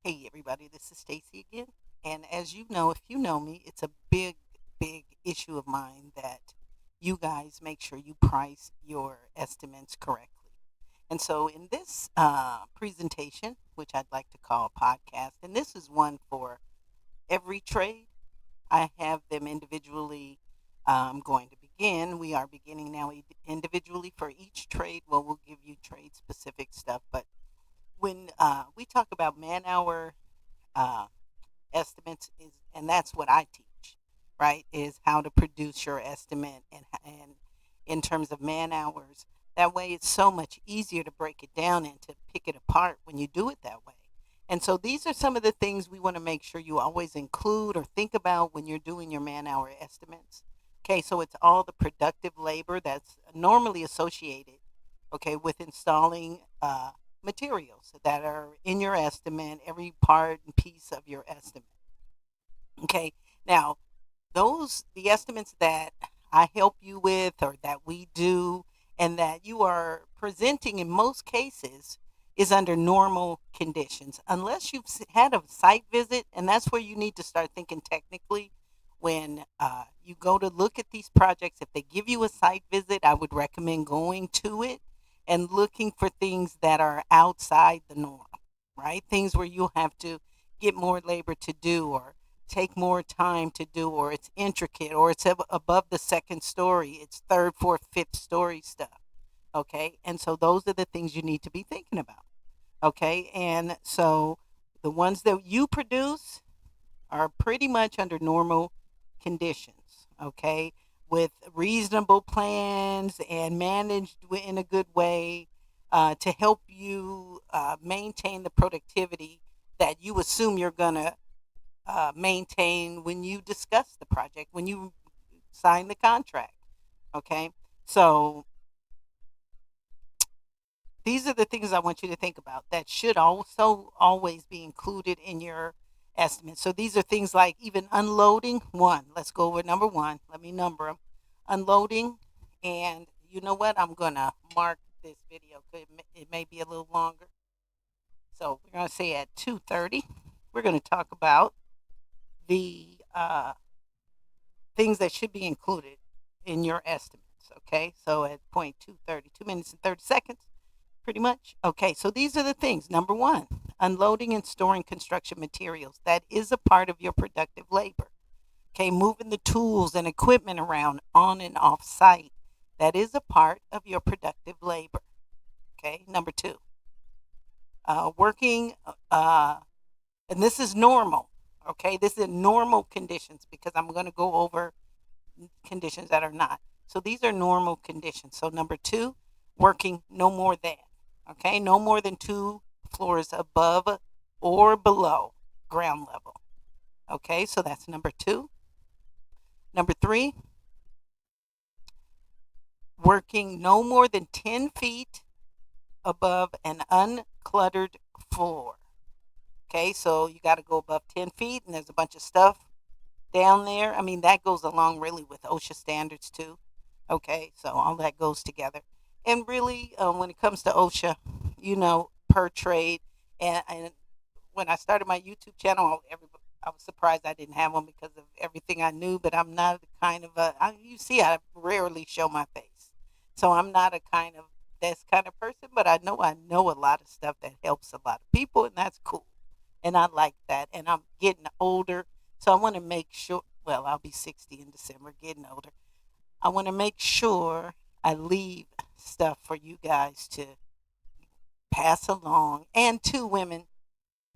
Hey everybody, this is Stacy again. And as you know, if you know me, it's a big issue of mine that you guys make sure you price your estimates correctly. And so in this presentation, which I'd like to call a podcast, and this is one for every trade, I have them individually going to begin. We are beginning now individually for each trade. Well, we'll give you trade specific stuff, but when we talk about man hour uh, estimates is, and that's what I teach, right? Is how to produce your estimate and in terms of man hours. That way, it's so much easier to break it down and to pick it apart when you do it that way. And so these are some of the things we want to make sure you always include or think about when you're doing your man hour estimates. Okay, so it's all the productive labor that's normally associated, okay, with installing materials that are in your estimate, every part and piece of your estimate. Okay. Now, the estimates that I help you with or that we do and that you are presenting in most cases is under normal conditions. Unless you've had a site visit, and that's where you need to start thinking technically when you go to look at these projects. If they give you a site visit, I would recommend going to it and looking for things that are outside the norm, right? Things where you'll have to get more labor to do or take more time to do, or it's intricate, or it's above the second story, it's third, fourth, fifth story stuff. Okay. And so those are the things you need to be thinking about. Okay. And so the ones that you produce are pretty much under normal conditions. Okay. With reasonable plans and managed in a good way to help you maintain the productivity that you assume you're going to maintain when you discuss the project, when you sign the contract. Okay. So these are the things I want you to think about that should also always be included in your estimate. So these are things like even unloading. One, let's go over number one. Let me number them. Unloading. And you know what? I'm going to mark this video because it may be a little longer. So we're going to say at 2:30, we're going to talk about the things that should be included in your estimates. Okay, so at point 2:30, 2 minutes and 30 seconds, pretty much. Okay, so these are the things. Number one, unloading and storing construction materials. That is a part of your productive labor. Okay, moving the tools and equipment around on and off site. That is a part of your productive labor. Okay, number two, working and this is normal. Okay, this is normal conditions because I'm going to go over conditions that are not. So these are normal conditions. So number two, working no more than. Okay, no more than 2 floors above or below ground level. Okay, so that's number two. Number three, working no more than 10 feet above an uncluttered floor. Okay, so you got to go above 10 feet, and there's a bunch of stuff down there. I mean, that goes along really with OSHA standards too. Okay, so all that goes together. And really, when it comes to OSHA, per trade, and when I started my YouTube channel, I was surprised I didn't have one because of everything I knew. But I'm not the kind of you see, I rarely show my face, so I'm not a kind of this kind of person. But I know a lot of stuff that helps a lot of people, and that's cool. And I like that. And I'm getting older, so I want to make sure. Well, I'll be 60 in December, getting older. I want to make sure I leave stuff for you guys to pass along. And to women,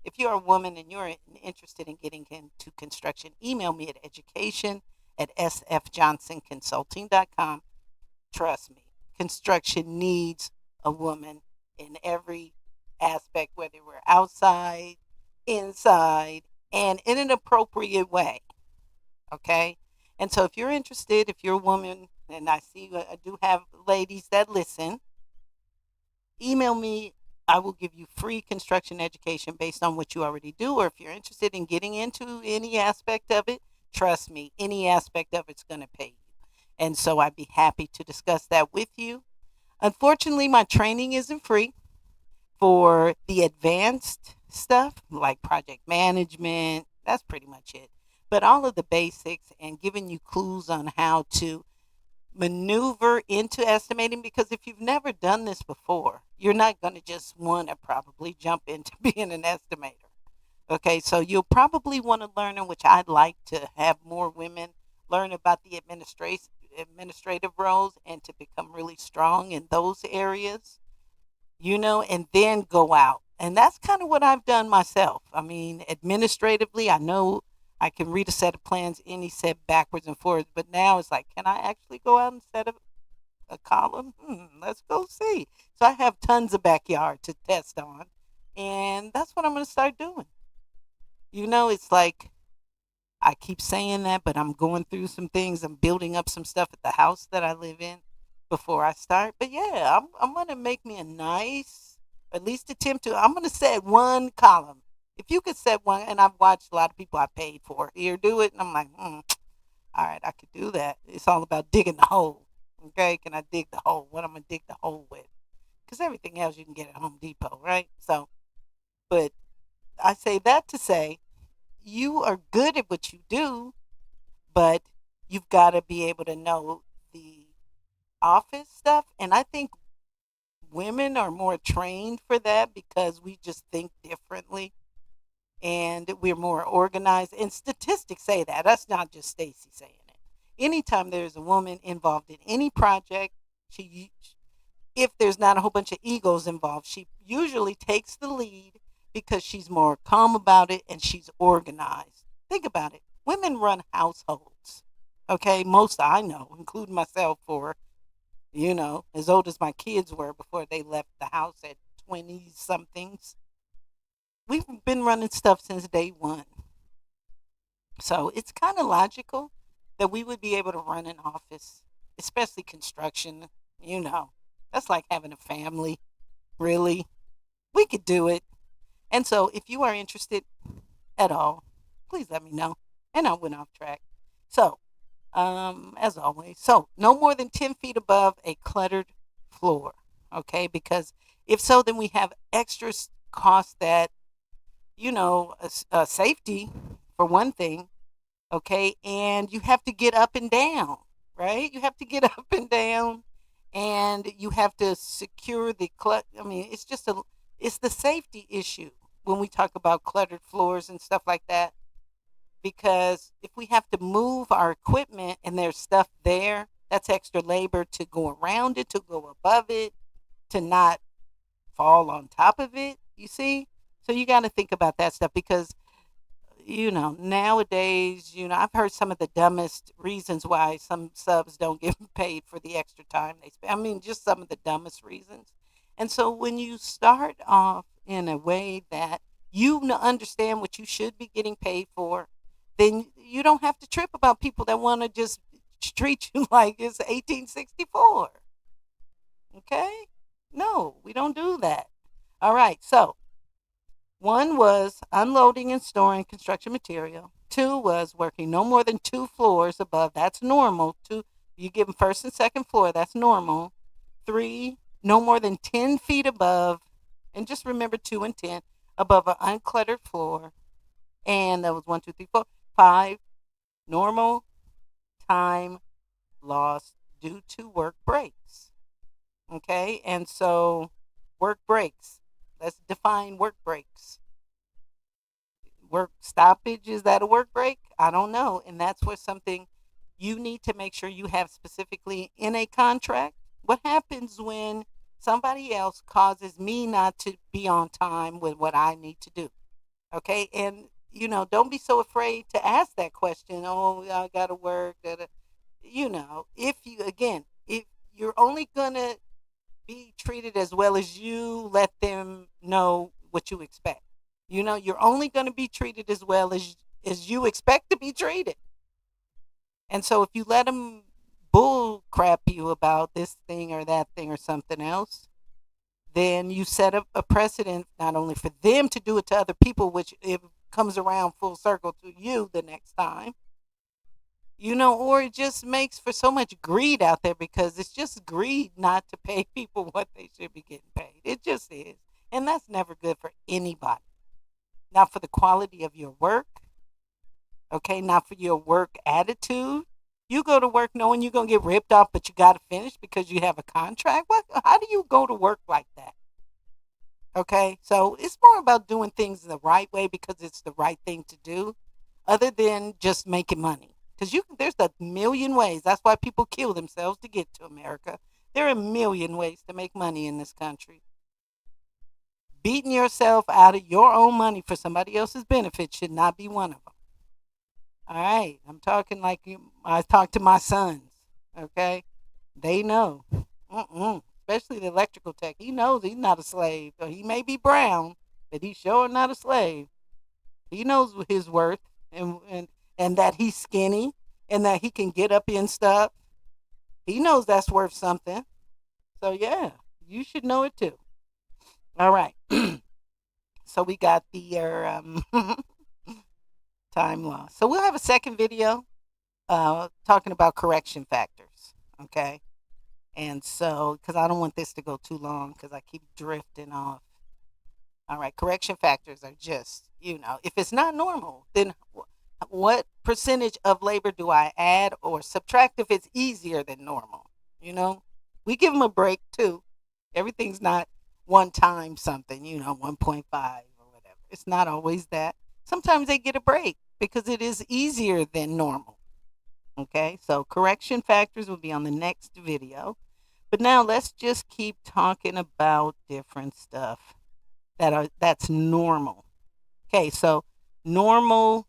if you're a woman and you're interested in getting into construction, email me at education@sfjohnsonconsulting.com. Trust me, construction needs a woman in every aspect, whether we're outside, inside, and in an appropriate way. Okay. And so if you're interested, if you're a woman, and I see I do have ladies that listen, email me. I will give you free construction education based on what you already do. Or if you're interested in getting into any aspect of it, trust me, any aspect of it's going to pay you. And so I'd be happy to discuss that with you. Unfortunately, my training isn't free for the advanced stuff like project management. That's pretty much it. But all of the basics and giving you clues on how to maneuver into estimating, because if you've never done this before, you're not going to just want to probably jump into being an estimator. Okay, so you'll probably want to learn, in which I'd like to have more women learn about the administrative roles and to become really strong in those areas, and then go out. And that's kind of what I've done myself. I mean, administratively, I know I can read a set of plans any set backwards and forwards, but now it's like, can I actually go out and set up a column? Let's go see. So I have tons of backyard to test on, and that's what I'm going to start doing. It's like I keep saying that, but I'm going through some things. I'm building up some stuff at the house that I live in before I start. But yeah, I'm gonna make me a nice, at least attempt to. I'm gonna set one column. If you could set one, and I've watched a lot of people I paid for here do it, and I'm like, all right, I could do that. It's all about digging the hole. Okay, can I dig the hole? What I'm gonna dig the hole with? Because everything else you can get at Home Depot, right? So, but I say that to say you are good at what you do, but you've got to be able to know the office stuff. And I think women are more trained for that because we just think differently and we're more organized. And statistics say that. That's not just Stacy saying it. Anytime there's a woman involved in any project, she if there's not a whole bunch of egos involved, she usually takes the lead because she's more calm about it and she's organized. Think about it. Women run households. Okay, most I know, including myself, for as old as my kids were before they left the house at 20 somethings. We've been running stuff since day one. So it's kind of logical that we would be able to run an office, especially construction. You know, that's like having a family, really. We could do it. And so if you are interested at all, please let me know. And I went off track. So, as always, so no more than 10 feet above a cluttered floor. Okay, because if so, then we have extra costs that, safety for one thing. Okay, and you have to get up and down, right? You have to get up and down, and you have to secure the I mean, it's the safety issue when we talk about cluttered floors and stuff like that. Because if we have to move our equipment and there's stuff there, that's extra labor to go around it, to go above it, to not fall on top of it. You see, so you got to think about that stuff because nowadays, I've heard some of the dumbest reasons why some subs don't get paid for the extra time they spend. I mean, just some of the dumbest reasons. And so when you start off in a way that understand what you should be getting paid for, then you don't have to trip about people that want to just treat you like it's 1864. Okay? No, we don't do that. All right. So one was unloading and storing construction material. Two was working no more than 2 floors above. That's normal. Two, you give them first and second floor. That's normal. Three, no more than 10 feet above. And just remember 2 and 10 above an uncluttered floor. And that was 1, 2, 3, 4. 5, normal time lost due to work breaks. Okay. And so work breaks. Let's define work breaks. Work stoppage, is that a work break? I don't know. And that's where something you need to make sure you have specifically in a contract. What happens when somebody else causes me not to be on time with what I need to do? Okay. And, don't be so afraid to ask that question. Oh, I got to work. If you're only going to be treated as well as you let them know what you expect. You're only going to be treated as well as you expect to be treated. And so if you let them bull crap you about this thing or that thing or something else, then you set up a precedent not only for them to do it to other people, which it comes around full circle to you the next time, or it just makes for so much greed out there because it's just greed not to pay people what they should be getting paid. It just is. And that's never good for anybody. not for the quality of your work, okay, not for your work attitude. You go to work knowing you're going to get ripped off, but you got to finish because you have a contract. What? How do you go to work like that? Okay, so it's more about doing things the right way because it's the right thing to do, other than just making money. Because there's a million ways. That's why people kill themselves to get to America. There are a million ways to make money in this country. Beating yourself out of your own money for somebody else's benefit should not be one of them. All right, I'm talking like I talk to my sons. Okay, they know. Especially the electrical tech. He knows he's not a slave. So he may be brown, but he's sure not a slave. He knows his worth and that he's skinny and that he can get up in stuff. He knows that's worth something. So yeah, you should know it too. All right. So we got the time loss. So we'll have a second video talking about correction factors. Okay. And so, because I don't want this to go too long because I keep drifting off. All right, correction factors are just, if it's not normal, then what percentage of labor do I add or subtract if it's easier than normal? You know, we give them a break too. Everything's not one time something, 1.5 or whatever. It's not always that. Sometimes they get a break because it is easier than normal. Okay, so correction factors will be on the next video. But now let's just keep talking about different stuff that's normal. Okay, so normal,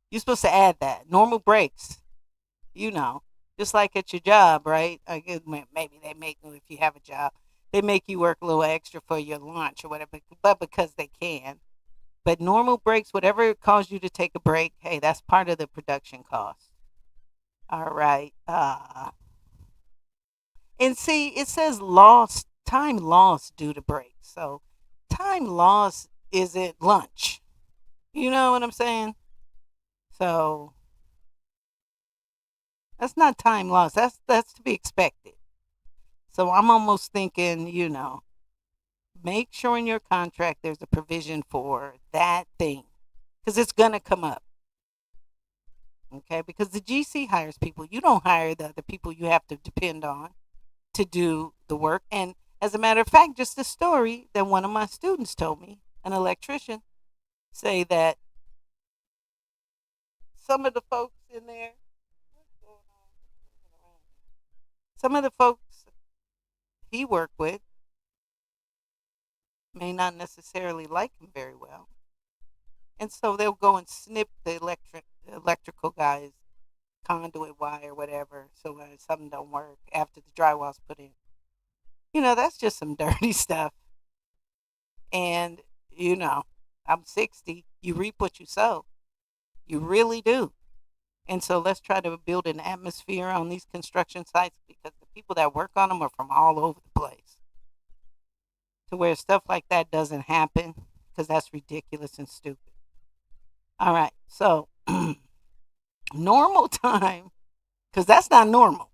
you're supposed to add that. Normal breaks, you know, just like at your job, right? I guess maybe they make you, if you have a job, they make you work a little extra for your lunch or whatever, but because they can. But normal breaks, whatever it caused you to take a break, hey, that's part of the production cost. All right. And see, it says lost, time lost due to breaks. So time lost isn't lunch. You know what I'm saying? So that's not time lost. That's to be expected. So I'm almost thinking, make sure in your contract there's a provision for that thing because it's gonna come up. Okay, because the GC hires people. You don't hire the people you have to depend on to do the work. And as a matter of fact, just a story that one of my students told me, an electrician, say that some of the folks in there, some of the folks he worked with may not necessarily like him very well. And so they'll go and snip the electrical guy's conduit wire, whatever, so when something don't work after the drywall's put in. That's just some dirty stuff. And, I'm 60. You reap what you sow. You really do. And so let's try to build an atmosphere on these construction sites because the people that work on them are from all over the place. To where stuff like that doesn't happen because that's ridiculous and stupid. All right. So, normal time, because that's not normal.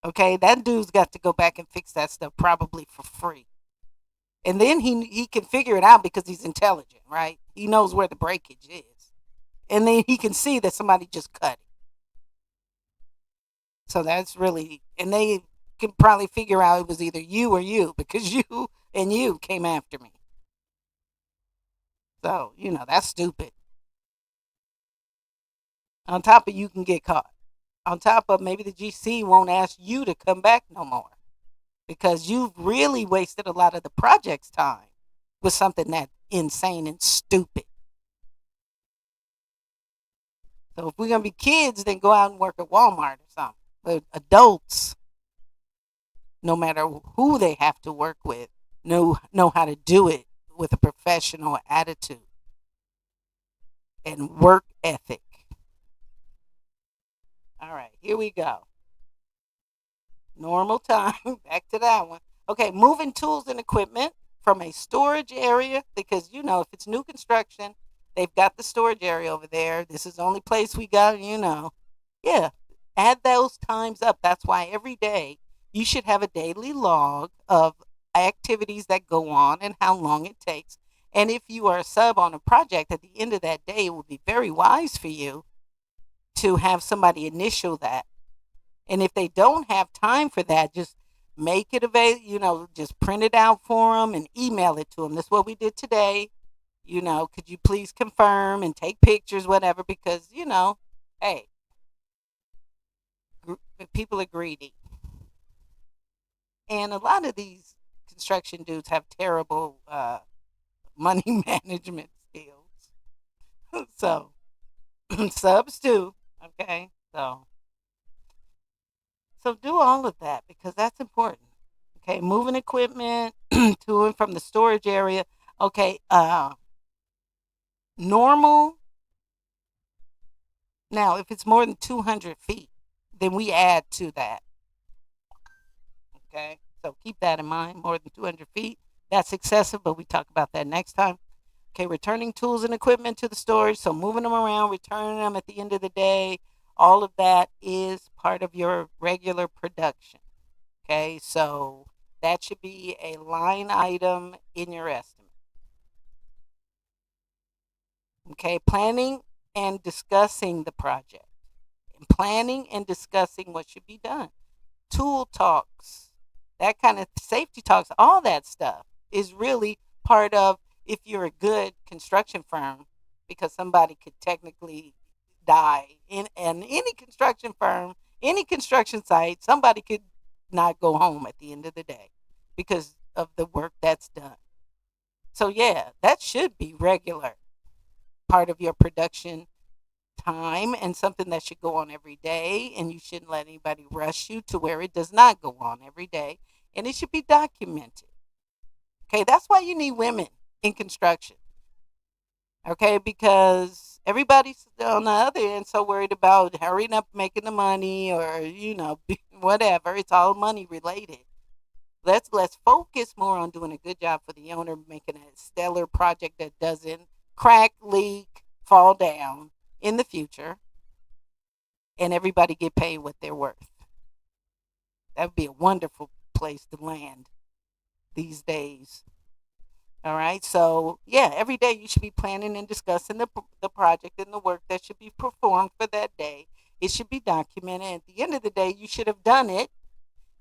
Okay. That dude's got to go back and fix that stuff probably for free. And then he can figure it out because he's intelligent, right? He knows where the breakage is. And then he can see that somebody just cut it. So that's really, and they can probably figure out it was either you or you because you and you came after me. So, that's stupid. On top of you can get caught. On top of maybe the GC won't ask you to come back no more because you've really wasted a lot of the project's time with something that insane and stupid. So if we're gonna be kids, then go out and work at Walmart or something. But adults, no matter who they have to work with, know how to do it with a professional attitude and work ethic. All right, here we go. Normal time. Back to that one. Okay, moving tools and equipment from a storage area because if it's new construction, they've got the storage area over there. This is the only place we got, Yeah, add those times up. That's why every day you should have a daily log of activities that go on and how long it takes. And if you are a sub on a project, at the end of that day, it would be very wise for you to have somebody initial that. And if they don't have time for that, just make it available, just print it out for them and email it to them. That's what we did today. Could you please confirm and take pictures, whatever, because, hey, people are greedy. And a lot of these construction dudes have terrible money management skills. So, subs too. Okay. So do all of that because that's important. Okay. Moving equipment to and from the storage area. Okay. Normal. Now, if it's more than 200 feet, then we add to that. Okay. So keep that in mind. More than 200 feet. That's excessive, but we talk about that next time. Okay, returning tools and equipment to the storage. So moving them around, returning them at the end of the day, all of that is part of your regular production. Okay, so that should be a line item in your estimate. Okay, planning and discussing the project. And planning and discussing what should be done. Tool talks, that kind of safety talks, all that stuff is really part of if you're a good construction firm, because somebody could technically die in any construction firm, any construction site, somebody could not go home at the end of the day because of the work that's done. So yeah, that should be regular part of your production time and something that should go on every day, and you shouldn't let anybody rush you to where it does not go on every day, and it should be documented. Okay, that's why you need women in construction. Okay, because everybody's on the other end so worried about hurrying up making the money or whatever. It's all money related. Let's focus more on doing a good job for the owner, making a stellar project that doesn't crack, leak, fall down in the future, and everybody get paid what they're worth. That would be a wonderful place to land these days. All right. So, yeah, every day you should be planning and discussing the project and the work that should be performed for that day. It should be documented. At the end of the day, you should have done it.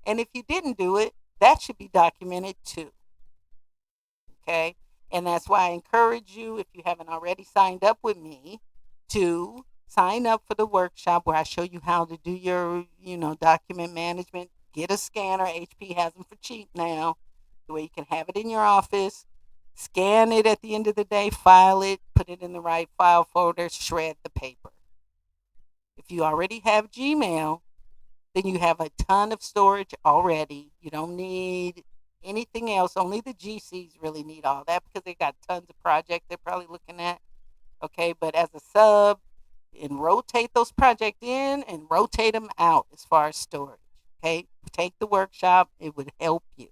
And if you didn't do it, that should be documented too. Okay. And that's why I encourage you, if you haven't already signed up with me, to sign up for the workshop where I show you how to do your, document management. Get a scanner. HP has them for cheap now, the way you can have it in your office. Scan it at the end of the day, file it, put it in the right file folder, shred the paper. If you already have Gmail, then you have a ton of storage already. You don't need anything else. Only the GCs really need all that because they got tons of projects they're probably looking at. Okay, but as a sub, and rotate those projects in and rotate them out as far as storage. Okay, take the workshop, it would help you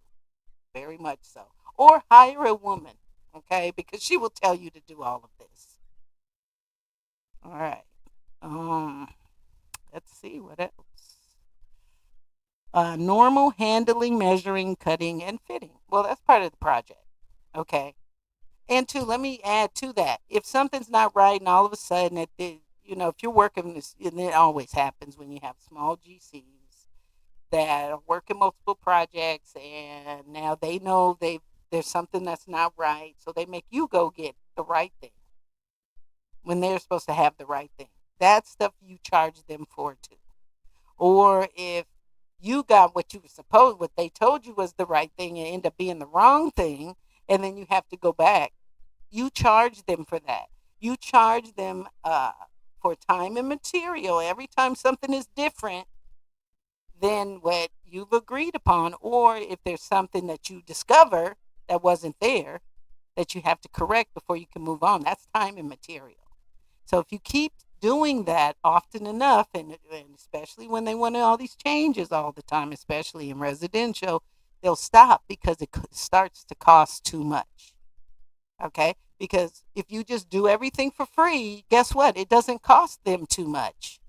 very much so. Or hire a woman, okay, because she will tell you to do all of this. All right. Let's see what else. Normal handling, measuring, cutting, and fitting. Well, that's part of the project. Okay. And two, let me add to that. If something's not right, and all of a sudden, if you're working this, and it always happens when you have small GCs that are working multiple projects, and now they know there's something that's not right, so they make you go get the right thing when they're supposed to have the right thing. That stuff you charge them for too. Or if you got what they told you was the right thing and end up being the wrong thing, and then you have to go back, you charge them for that. You charge them for time and material every time something is different than what you've agreed upon, or if there's something that you discover that wasn't there that you have to correct before you can move on. That's time and material. So if you keep doing that often enough, and especially when they want all these changes all the time, especially in residential, they'll stop because it starts to cost too much. Okay? Because if you just do everything for free, guess what? It doesn't cost them too much.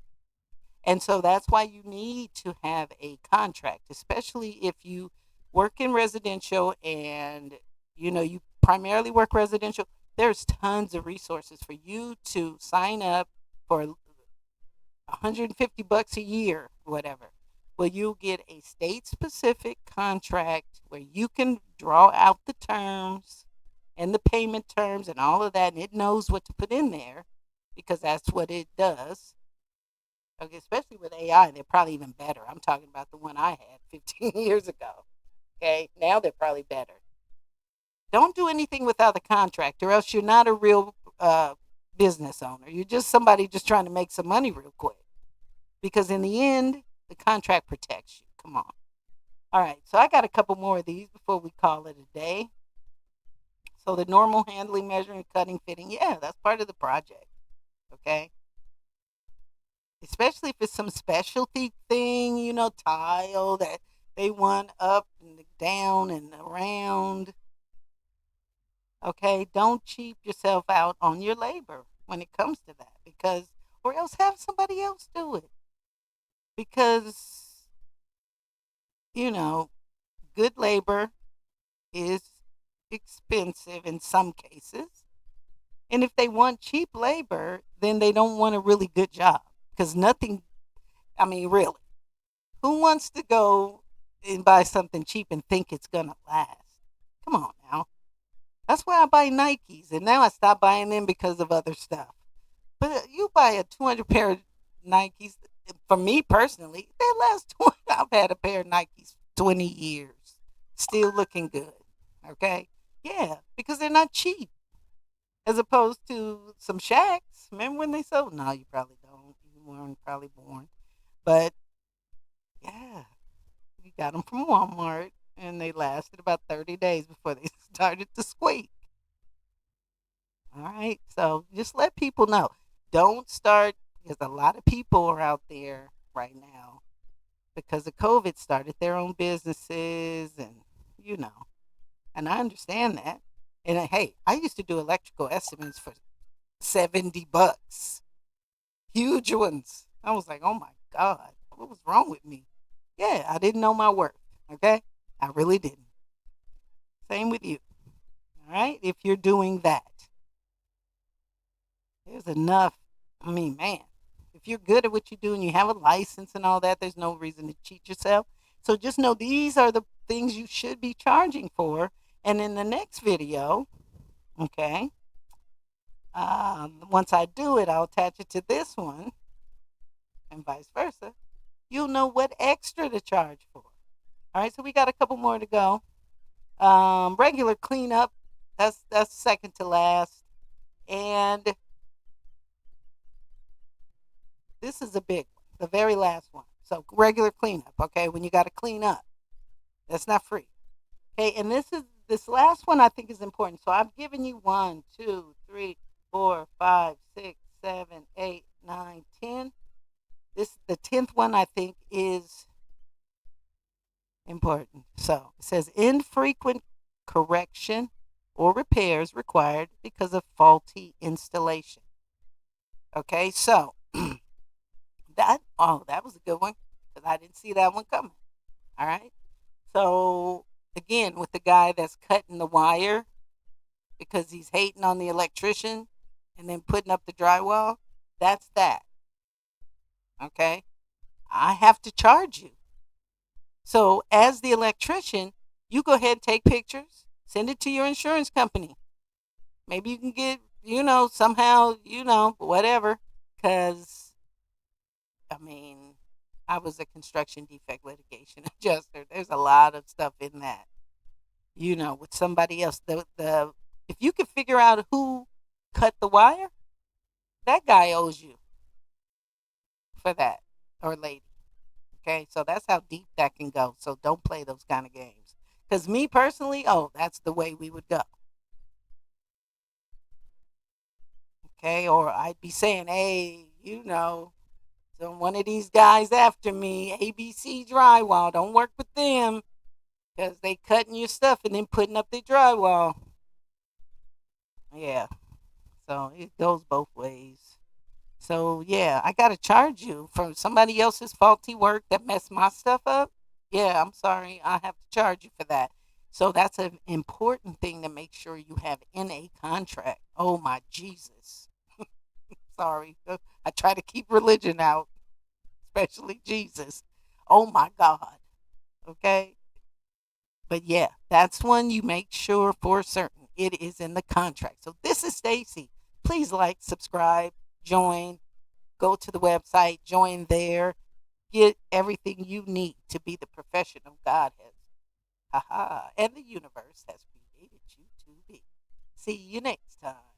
And so that's why you need to have a contract, especially if you work in residential and You primarily work residential, there's tons of resources for you to sign up for $150 a year, whatever. Well, you get a state specific contract where you can draw out the terms and the payment terms and all of that, and it knows what to put in there because that's what it does. Okay, especially with AI, they're probably even better. I'm talking about the one I had 15 years ago. Okay, now they're probably better. Don't do anything without a contract, or else you're not a real business owner. You're just somebody just trying to make some money real quick. Because in the end, the contract protects you. Come on. All right, so I got a couple more of these before we call it a day. So the normal handling, measuring, cutting, fitting, yeah, that's part of the project. Okay. Especially if it's some specialty thing, tile that they want up and down and around. Okay, don't cheap yourself out on your labor when it comes to that, because, or else have somebody else do it. Because, you know, good labor is expensive in some cases. And if they want cheap labor, then they don't want a really good job. Because nothing, I mean, really, who wants to go and buy something cheap and think it's going to last? Come on now. That's why I buy Nikes. And now I stopped buying them because of other stuff. But you buy a 200 pair of Nikes, for me personally, they last 20. I've had a pair of Nikes 20 years, still looking good. Okay? Yeah, because they're not cheap. As opposed to some Shacks. Remember when they sold? No, you probably don't. You weren't probably born. But yeah, you got them from Walmart and they lasted about 30 days before they started to squeak. All right. So just let people know. Don't start, because a lot of people are out there right now because of COVID started their own businesses and, you know, and I understand that. And hey, I used to do electrical estimates for $70. Huge ones. I was like, oh my God, what was wrong with me? Yeah, I didn't know my worth. Okay. I really didn't. Same with you. All right. If you're doing that, there's enough. I mean, man, if you're good at what you do and you have a license and all that, there's no reason to cheat yourself. So just know these are the things you should be charging for. And in the next video, okay, once I do it, I'll attach it to this one and vice versa. You'll know what extra to charge for. All right, so we got a couple more to go. Regular cleanup, that's second to last. And this is a big one, the very last one. So regular cleanup, okay, when you got to clean up. That's not free. Okay, and this last one I think is important. So I've given you 1, 2, 3, 4, 5, 6, 7, 8, 9, 10. The 10th one I think is important. So it says infrequent correction or repairs required because of faulty installation. Okay, so that was a good one because I didn't see that one coming. All right. So again, with the guy that's cutting the wire because he's hating on the electrician and then putting up the drywall, that's that. Okay. I have to charge you. So as the electrician, you go ahead and take pictures, send it to your insurance company. Maybe you can get, somehow, whatever. Because, I mean, I was a construction defect litigation adjuster. There's a lot of stuff in that. With somebody else. If you can figure out who cut the wire, that guy owes you for that, or lady. Okay, so that's how deep that can go. So don't play those kind of games. Because me personally, that's the way we would go. Okay, or I'd be saying, hey, so one of these guys after me, ABC Drywall, don't work with them because they cutting your stuff and then putting up their drywall. Yeah, so it goes both ways. So yeah, I gotta charge you for somebody else's faulty work that messed my stuff up. Yeah, I'm sorry, I have to charge you for that. So that's an important thing to make sure you have in a contract. Oh my Jesus. Sorry. I try to keep religion out, especially Jesus. Oh my God. Okay. But yeah, that's one you make sure for certain it is in the contract. So this is Stacy. Please like, subscribe, join, go to the website, join there, get everything you need to be the professional God has, haha, and the universe has created you to be. See you next time.